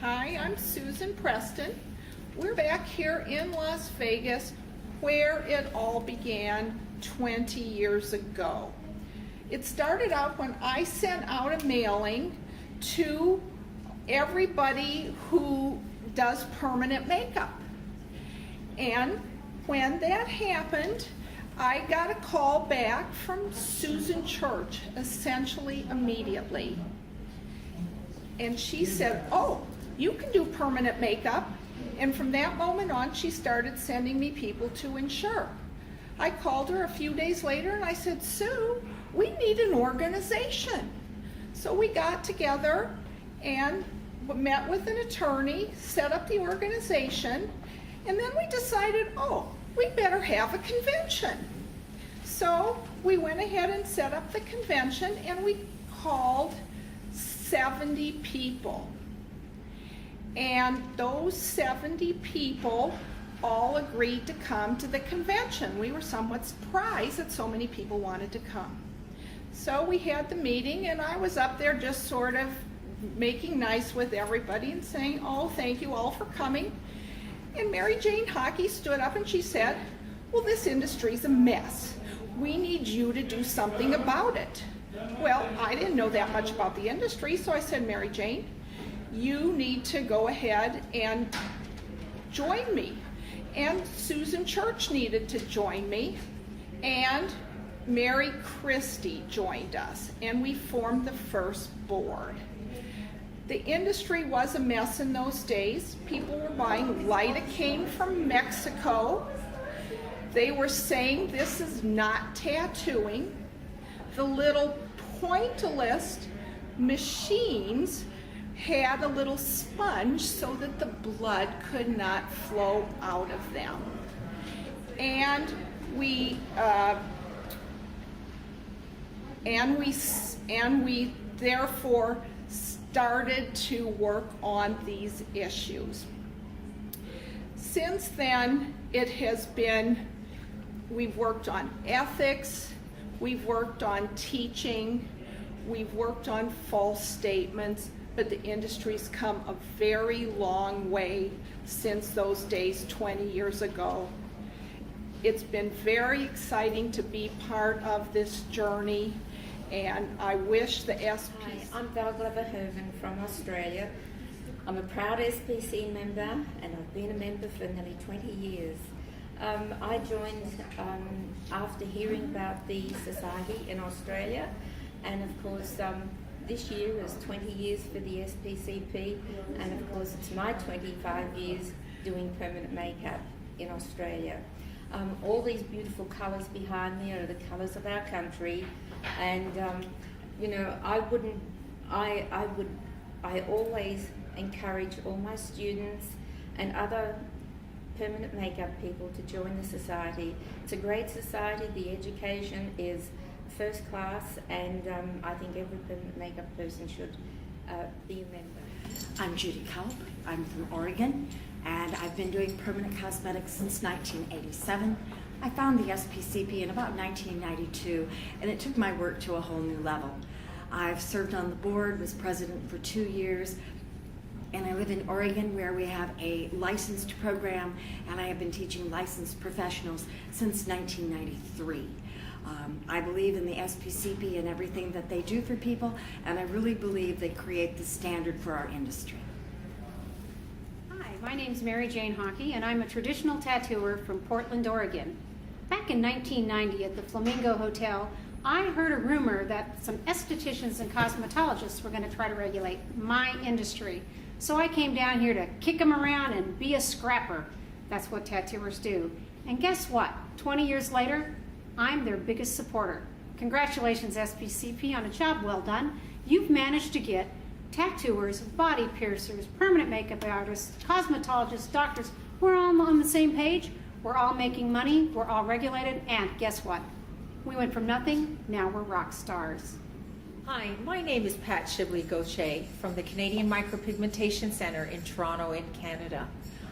Hi, I'm Susan Preston. We're back here in Las Vegas where it all began 20 years ago. It started out when I sent out a mailing to everybody who does permanent makeup. And when that happened, I got a call back from Susan Church essentially immediately. And she said, "Oh, you can do permanent makeup." And from that moment on, she started sending me people to insure. I called her a few days later and I said, "Sue, we need an organization." So we got together and met with an attorney, set up the organization, and then we decided, oh, we better have a convention. So we went ahead and set up the convention and we called 70 people. And those 70 people all agreed to come to the convention. We were somewhat surprised that so many people wanted to come. So we had the meeting and I was up there just sort of making nice with everybody and saying, "Oh, thank you all for coming." And Mary Jane Hockey stood up and she said, "Well, this industry's a mess. We need you to do something about it." Well, I didn't know that much about the industry, so I said, "Mary Jane, you need to go ahead and join me." And Susan Church needed to join me, and Mary Christie joined us, and we formed the first board. The industry was a mess in those days. People were buying lidocaine from Mexico. They were saying this is not tattooing. The little pointillist machines had a little sponge so that the blood could not flow out of them. And we therefore started to work on these issues. Since then, it has been, we've worked on ethics, we've worked on teaching, we've worked on false statements, but the industry's come a very long way since those days 20 years ago. It's been very exciting to be part of this journey, and I wish the SPCP... Hi, I'm Val Glover-Herven from Australia. I'm a proud SPC member, and I've been a member for nearly 20 years. I joined after hearing about the society in Australia, and of course this year is 20 years for the SPCP, and of course it's my 25 years doing permanent makeup in Australia. All these beautiful colours behind me are the colours of our country, and you know, I always encourage all my students and other permanent makeup people to join the society. It's a great society. The education is first class, and I think every permanent makeup person should be a member. I'm Judy Kelp. I'm from Oregon, and I've been doing permanent cosmetics since 1987. I found the SPCP in about 1992, and it took my work to a whole new level. I've served on the board, was president for 2 years, and I live in Oregon where we have a licensed program, and I have been teaching licensed professionals since 1993. I believe in the SPCP and everything that they do for people, and I really believe they create the standard for our industry. Hi, my name's Mary Jane Hockey, and I'm a traditional tattooer from Portland, Oregon. Back in 1990 at the Flamingo Hotel, I heard a rumor that some estheticians and cosmetologists were going to try to regulate my industry. So I came down here to kick them around and be a scrapper. That's what tattooers do. And guess what? 20 years later, I'm their biggest supporter. Congratulations, SPCP, on a job well done. You've managed to get tattooers, body piercers, permanent makeup artists, cosmetologists, doctors. We're all on the same page. We're all making money. We're all regulated. And guess what? We went from nothing, now we're rock stars. Hi, my name is Patricia Gautier from the Canadian Micropigmentation Centre in Toronto in Canada.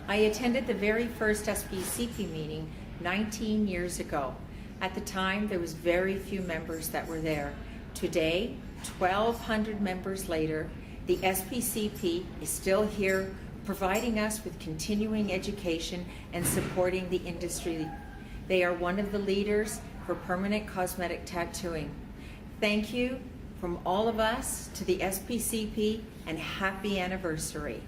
I attended the very first SPCP meeting 19 years ago. At the time, there was very few members that were there. Today, 1,200 members later, The SPCP is still here, providing us with continuing education and supporting the industry. They are one of the leaders for permanent cosmetic tattooing. Thank you from all of us to the SPCP, and happy anniversary.